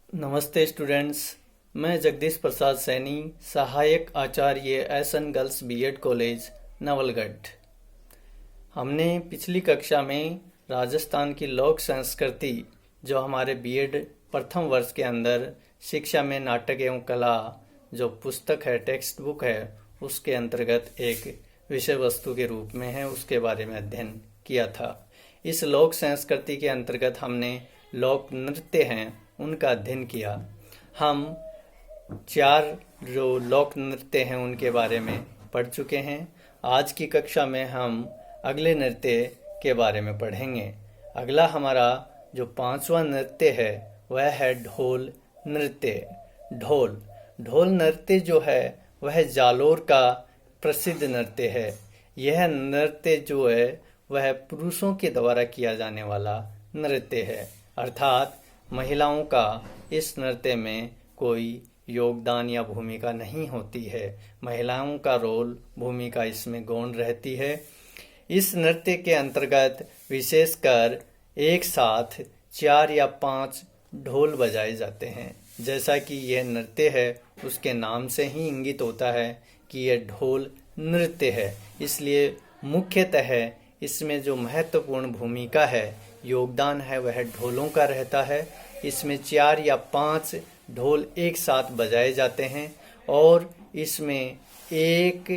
नमस्ते स्टूडेंट्स। मैं जगदीश प्रसाद सैनी, सहायक आचार्य SN girls BEd college Nawalgarh. हमने पिछली कक्षा में राजस्थान की लोक संस्कृति, जो हमारे बीएड प्रथम वर्ष के अंदर शिक्षा में नाटक एवं कला जो पुस्तक है, टेक्स्ट बुक है, उसके अंतर्गत एक विषय वस्तु के रूप में है, उसके बारे में अध्ययन किया था। इस लोक संस्कृति के अंतर्गत हमने लोक नृत्य हैं उनका अध्ययन किया। हम 4 जो लोक नृत्य हैं उनके बारे में पढ़ चुके हैं। आज की कक्षा में हम अगले नृत्य के बारे में पढ़ेंगे। अगला हमारा जो 5वां नृत्य है वह है ढोल नृत्य। ढोल नृत्य जो है वह जालोर का प्रसिद्ध नृत्य है। यह नृत्य जो है वह पुरुषों के द्वारा किया जाने वाला नृत्य है, अर्थात महिलाओं का इस नृत्य में कोई योगदान या भूमिका नहीं होती है। महिलाओं का रोल, भूमिका इसमें गौण रहती है। इस नृत्य के अंतर्गत विशेषकर एक साथ 4 या 5 ढोल बजाए जाते हैं। जैसा कि यह नृत्य है उसके नाम से ही इंगित होता है कि यह ढोल नृत्य है, इसलिए मुख्यतः इसमें जो महत्वपूर्ण भूमिका है, योगदान है, वह ढोलों का रहता है। इसमें 4 या 5 ढोल एक साथ बजाए जाते हैं और इसमें एक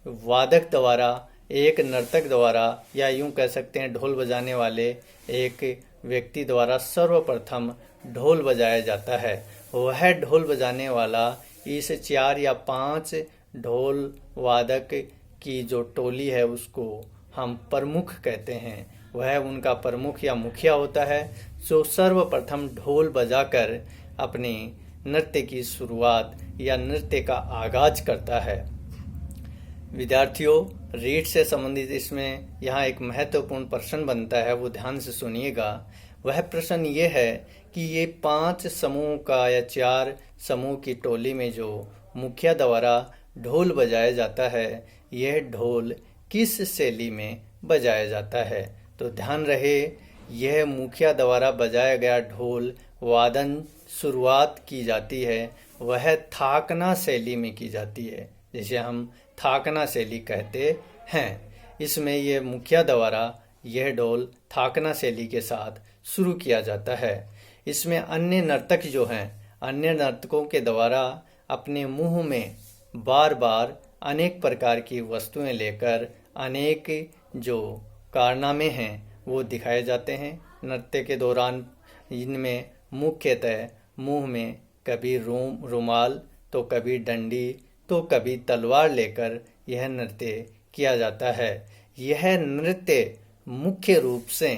वादक द्वारा, एक नर्तक द्वारा, या यूं कह सकते हैं ढोल बजाने वाले एक व्यक्ति द्वारा सर्वप्रथम ढोल बजाया जाता है। वह ढोल बजाने वाला इस 4 या 5 ढोल वादक की जो टोली है उसको हम प्रमुख कहते हैं। वह उनका प्रमुख या मुखिया होता है जो सर्वप्रथम ढोल बजाकर अपने नृत्य की शुरुआत या नृत्य का आगाज करता है। विद्यार्थियों, रीड से संबंधित इसमें यहाँ एक महत्वपूर्ण प्रश्न बनता है, वो ध्यान से सुनिएगा। वह प्रश्न ये है कि ये 5 समूह का या 4 समूह की टोली में जो मुखिया द्वारा ढोल बजाया जाता है, यह ढोल किस शैली में बजाया जाता है। तो ध्यान रहे, यह मुखिया द्वारा बजाया गया ढोल वादन शुरुआत की जाती है वह थाकना शैली में की जाती है, जिसे हम थाकना शैली कहते हैं। इसमें यह मुखिया द्वारा यह ढोल थाकना शैली के साथ शुरू किया जाता है। इसमें अन्य नर्तक जो हैं, अन्य नर्तकों के द्वारा अपने मुंह में बार बार अनेक प्रकार की वस्तुएं लेकर अनेक जो कारनामे हैं वो दिखाए जाते हैं नृत्य के दौरान। इनमें मुख्यतः मुंह में कभी रुमाल, तो कभी डंडी, तो कभी तलवार लेकर यह नृत्य किया जाता है। यह नृत्य मुख्य रूप से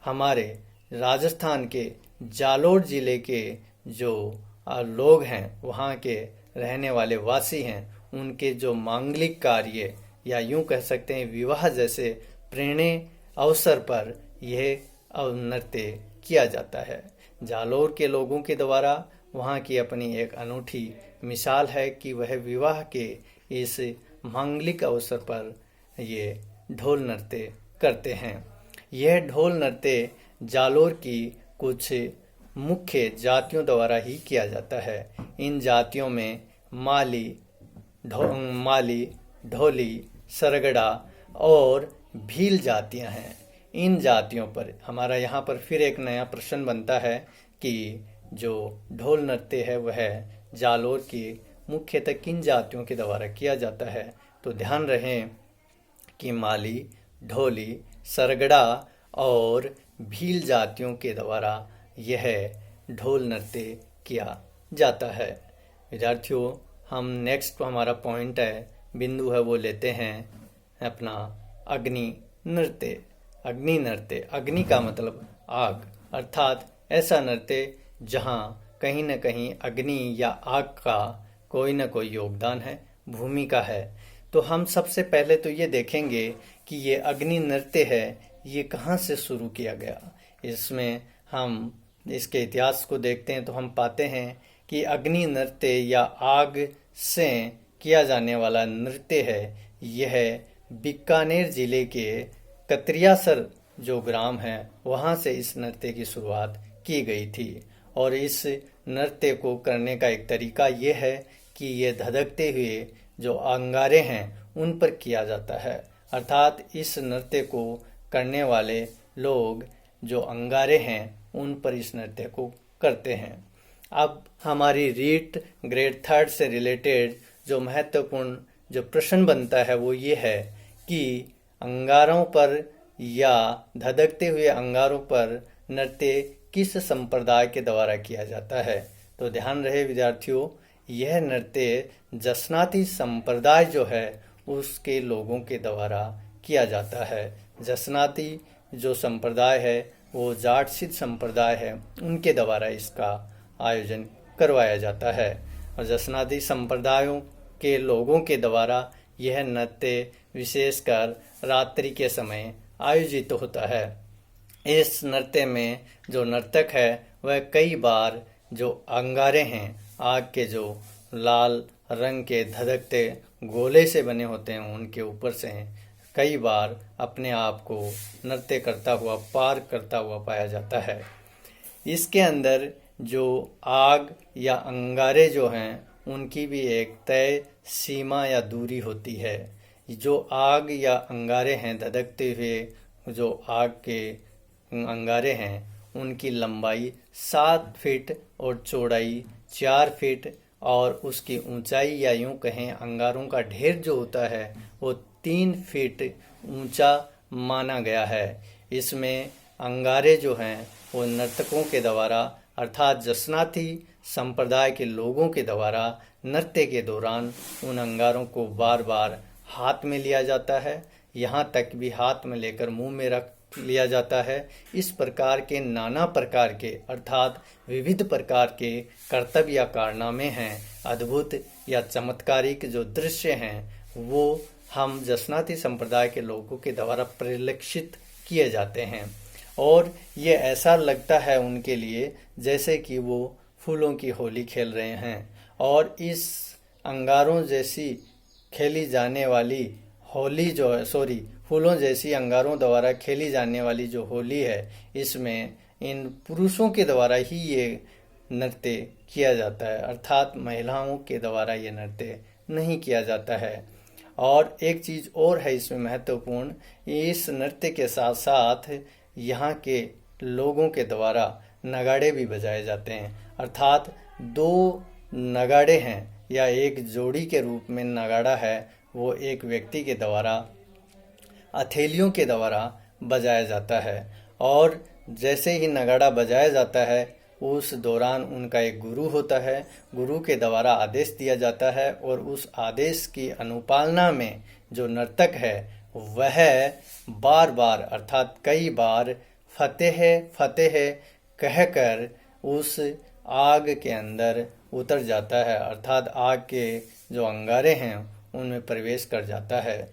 हमारे राजस्थान के जालोर जिले के जो लोग हैं, वहाँ के रहने वाले वासी हैं, उनके जो मांगलिक कार्य या यूं कह सकते हैं विवाह जैसे प्रेरणे अवसर पर यह नृत्य किया जाता है। जालोर के लोगों के द्वारा वहाँ की अपनी एक अनूठी मिसाल है कि वह विवाह के इस मांगलिक अवसर पर ये ढोल नृत्य करते हैं। यह ढोल नृत्य जालोर की कुछ मुख्य जातियों द्वारा ही किया जाता है। इन जातियों में माली, ढोली, सरगड़ा और भील जातियां हैं। इन जातियों पर हमारा यहाँ पर फिर एक नया प्रश्न बनता है कि जो ढोल नृत्य है वह जालोर की मुख्यतः किन जातियों के द्वारा किया जाता है। तो ध्यान रहे कि माली, ढोली, सरगड़ा और भील जातियों के द्वारा यह ढोल नृत्य किया जाता है। विद्यार्थियों, हम नेक्स्ट हमारा पॉइंट है, बिंदु है, वो लेते हैं अपना अग्नि नृत्य। अग्नि नृत्य, अग्नि का मतलब आग, अर्थात ऐसा नृत्य जहाँ कहीं न कहीं अग्नि या आग का कोई न कोई योगदान है, भूमिका है। तो हम सबसे पहले तो ये देखेंगे कि ये अग्नि नृत्य है, ये कहाँ से शुरू किया गया। इसमें हम इसके इतिहास को देखते हैं तो हम पाते हैं कि अग्नि नृत्य या आग से किया जाने वाला नृत्य है, यह बीकानेर जिले के कतरियासर जो ग्राम है वहाँ से इस नृत्य की शुरुआत की गई थी और इस नृत्य को करने का एक तरीका ये है कि ये धधकते हुए जो अंगारे हैं उन पर किया जाता है। अर्थात इस नृत्य को करने वाले लोग जो अंगारे हैं उन पर इस नृत्य को करते हैं। अब हमारी रीट ग्रेड 3 से रिलेटेड जो महत्वपूर्ण जो प्रश्न बनता है वो ये है कि अंगारों पर या धधकते हुए अंगारों पर नृत्य किस संप्रदाय के द्वारा किया जाता है। तो ध्यान रहे विद्यार्थियों, यह नृत्य जसनाती संप्रदाय जो है उसके लोगों के द्वारा किया जाता है। जसनाती जो संप्रदाय है वो जाट सिद्ध संप्रदाय है, उनके द्वारा इसका आयोजन करवाया जाता है और जसनाती संप्रदायों के लोगों के द्वारा यह नृत्य विशेषकर रात्रि के समय आयोजित होता है। इस नृत्य में जो नर्तक है वह कई बार जो अंगारे हैं आग के जो लाल रंग के धधकते गोले से बने होते हैं उनके ऊपर से कई बार अपने आप को नृत्य करता हुआ पार करता हुआ पाया जाता है। इसके अंदर जो आग या अंगारे जो हैं उनकी भी एक तय सीमा या दूरी होती है। जो आग या अंगारे हैं धधकते हुए जो आग के अंगारे हैं उनकी लंबाई 7 फीट और चौड़ाई 4 फीट और उसकी ऊंचाई या यूं कहें अंगारों का ढेर जो होता है वो 3 फीट ऊंचा माना गया है। इसमें अंगारे जो हैं वो नर्तकों के द्वारा अर्थात जसनाती संप्रदाय के लोगों के द्वारा नृत्य के दौरान उन अंगारों को बार बार हाथ में लिया जाता है, यहाँ तक भी हाथ में लेकर मुंह में रख लिया जाता है। इस प्रकार के नाना प्रकार के अर्थात विविध प्रकार के कर्तव्य या कारनामे हैं, अद्भुत या चमत्कारिक जो दृश्य हैं वो हम जसनाती संप्रदाय के लोगों के द्वारा परिलक्षित किए जाते हैं और ये ऐसा लगता है उनके लिए जैसे कि वो फूलों की होली खेल रहे हैं। और इस अंगारों जैसी खेली जाने वाली होली जो है फूलों जैसी अंगारों द्वारा खेली जाने वाली जो होली है इसमें इन पुरुषों के द्वारा ही ये नृत्य किया जाता है, अर्थात महिलाओं के द्वारा ये नृत्य नहीं किया जाता है। और एक चीज़ और है इसमें महत्वपूर्ण, इस नृत्य के साथ साथ यहाँ के लोगों के द्वारा नगाड़े भी बजाए जाते हैं, अर्थात 2 नगाड़े हैं या एक जोड़ी के रूप में नगाड़ा है वो एक व्यक्ति के द्वारा हथेलियों के द्वारा बजाया जाता है। और जैसे ही नगाड़ा बजाया जाता है उस दौरान उनका एक गुरु होता है, गुरु के द्वारा आदेश दिया जाता है और उस आदेश की अनुपालना में जो नर्तक है वह बार बार अर्थात कई बार फतेह फतेह कहकर उस आग के अंदर उतर जाता है, अर्थात आग के जो अंगारे हैं उनमें प्रवेश कर जाता है।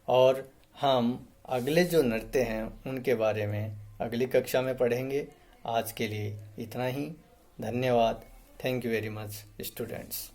और हम अगले जो नृत्य हैं उनके बारे में अगली कक्षा में पढ़ेंगे। आज के लिए इतना ही। धन्यवाद। Thank you very much students.